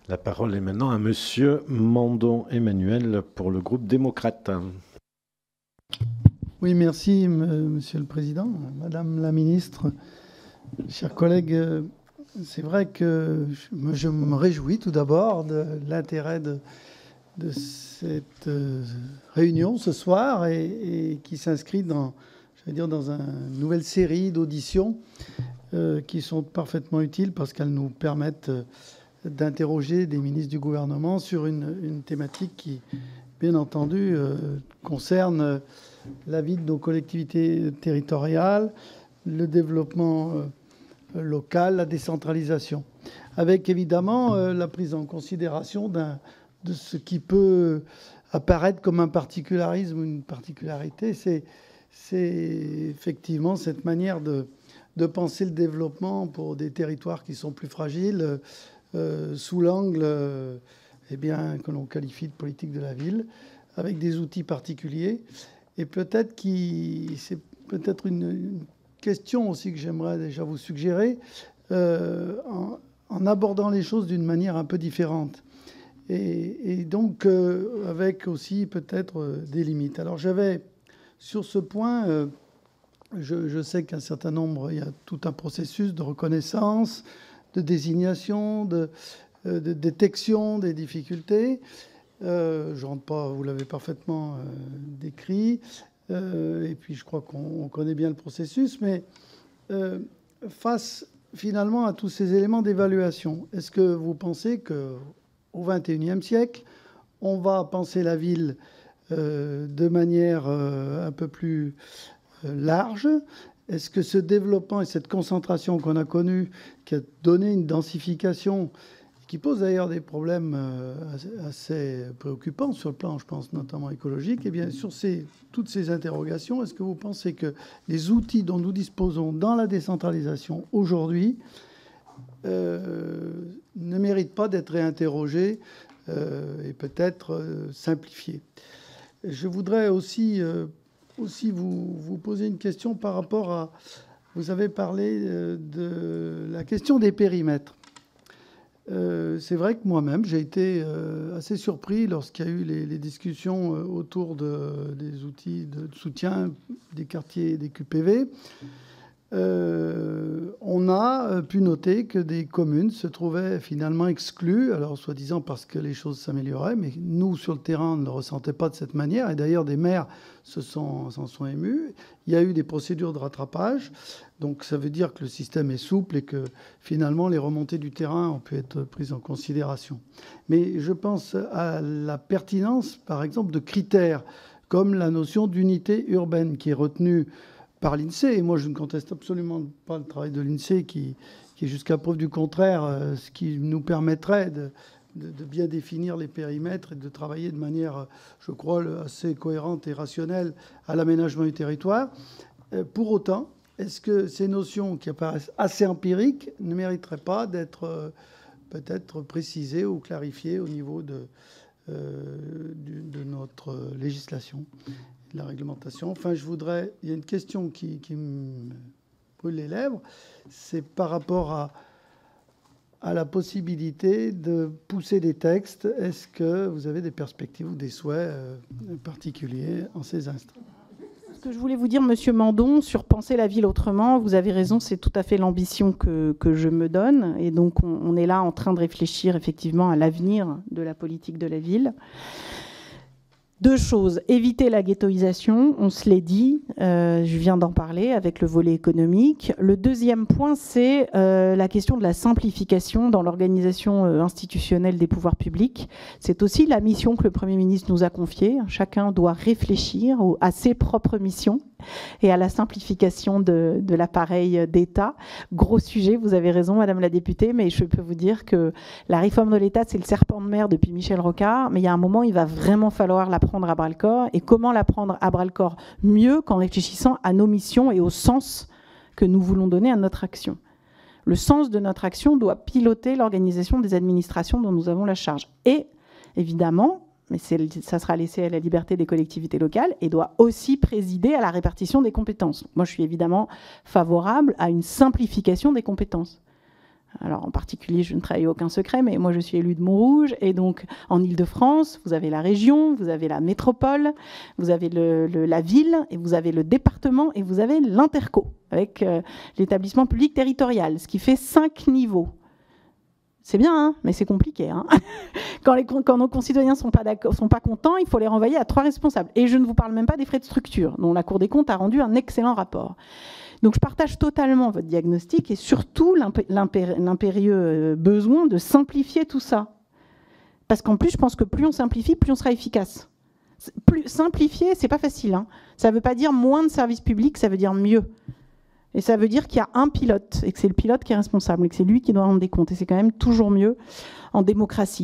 La parole est maintenant à Monsieur Mandon Emmanuel pour le groupe démocrate. Oui, merci, Monsieur le Président, Madame la Ministre, chers collègues. C'est vrai que je me réjouis tout d'abord de l'intérêt de cette réunion ce soir et qui s'inscrit dans une nouvelle série d'auditions qui sont parfaitement utiles parce qu'elles nous permettent d'interroger des ministres du gouvernement sur une thématique qui, bien entendu, concerne la vie de nos collectivités territoriales, le développement local, la décentralisation, avec évidemment la prise en considération de ce qui peut apparaître comme un particularisme ou une particularité. C'est effectivement cette manière de penser le développement pour des territoires qui sont plus fragiles sous l'angle que l'on qualifie de politique de la ville, avec des outils particuliers. Et peut-être c'est peut-être une question aussi que j'aimerais déjà vous suggérer, en abordant les choses d'une manière un peu différente. Et donc, avec aussi peut-être des limites. Alors, j'avais, sur ce point, je sais qu'un certain nombre, il y a tout un processus de reconnaissance, de désignation, de détection des difficultés. Je ne rentre pas, vous l'avez parfaitement décrit. Et puis, je crois qu'on connaît bien le processus. Mais face, finalement, à tous ces éléments d'évaluation, est-ce que vous pensez qu'au XXIe siècle, on va penser la ville de manière un peu plus large? Est-ce que ce développement et cette concentration qu'on a connue, qui a donné une densification, qui pose d'ailleurs des problèmes assez préoccupants sur le plan, je pense, notamment écologique, eh bien, sur toutes ces interrogations, est-ce que vous pensez que les outils dont nous disposons dans la décentralisation aujourd'hui ne méritent pas d'être réinterrogés et peut-être simplifiés? Je voudrais aussi vous poser une question par rapport à... Vous avez parlé de la question des périmètres. C'est vrai que moi-même, j'ai été assez surpris lorsqu'il y a eu les discussions autour des outils de soutien des quartiers des QPV. On a pu noter que des communes se trouvaient finalement exclues, alors soi-disant parce que les choses s'amélioraient, mais nous, sur le terrain, on ne le ressentait pas de cette manière. Et d'ailleurs, des maires s'en sont émus. Il y a eu des procédures de rattrapage. Donc ça veut dire que le système est souple et que finalement, les remontées du terrain ont pu être prises en considération. Mais je pense à la pertinence, par exemple, de critères comme la notion d'unité urbaine qui est retenue par l'INSEE. Et moi, je ne conteste absolument pas le travail de l'INSEE qui est jusqu'à preuve du contraire, ce qui nous permettrait de bien définir les périmètres et de travailler de manière, je crois, assez cohérente et rationnelle à l'aménagement du territoire. Pour autant, est-ce que ces notions qui apparaissent assez empiriques ne mériteraient pas d'être peut-être précisées ou clarifiées au niveau de notre législation, de la réglementation? Enfin, il y a une question qui me brûle les lèvres, c'est par rapport à la possibilité de pousser des textes. Est-ce que vous avez des perspectives ou des souhaits particuliers en ces instants? Ce que je voulais vous dire, Monsieur Mandon, sur penser la ville autrement, vous avez raison, c'est tout à fait l'ambition que je me donne. Et donc, on est là en train de réfléchir effectivement à l'avenir de la politique de la ville. Deux choses. Éviter la ghettoisation, on se l'est dit, je viens d'en parler avec le volet économique. Le deuxième point, c'est la question de la simplification dans l'organisation institutionnelle des pouvoirs publics. C'est aussi la mission que le Premier ministre nous a confiée. Chacun doit réfléchir à ses propres missions et à la simplification de l'appareil d'État. Gros sujet, vous avez raison, Madame la députée, mais je peux vous dire que la réforme de l'État, c'est le serpent de mer depuis Michel Rocard, mais il y a un moment, il va vraiment falloir la prendre à bras-le-corps. Et comment la prendre à bras-le-corps? Mieux qu'en réfléchissant à nos missions et au sens que nous voulons donner à notre action. Le sens de notre action doit piloter l'organisation des administrations dont nous avons la charge. Et, évidemment, mais ça sera laissé à la liberté des collectivités locales, et doit aussi présider à la répartition des compétences. Moi, je suis évidemment favorable à une simplification des compétences. Alors en particulier, je ne trahis aucun secret, mais moi je suis élue de Montrouge, et donc en Île-de-France, vous avez la région, vous avez la métropole, vous avez la ville, et vous avez le département, et vous avez l'interco, avec l'établissement public territorial, ce qui fait 5 niveaux. C'est bien, hein, mais c'est compliqué. Hein. Quand nos concitoyens sont pas contents, il faut les renvoyer à 3 responsables. Et je ne vous parle même pas des frais de structure, dont la Cour des comptes a rendu un excellent rapport. Donc je partage totalement votre diagnostic et surtout l'impérieux besoin de simplifier tout ça. Parce qu'en plus, je pense que plus on simplifie, plus on sera efficace. Simplifier, c'est pas facile. Hein. Ça ne veut pas dire moins de services publics, ça veut dire mieux. Et ça veut dire qu'il y a un pilote, et que c'est le pilote qui est responsable, et que c'est lui qui doit rendre des comptes. Et c'est quand même toujours mieux en démocratie.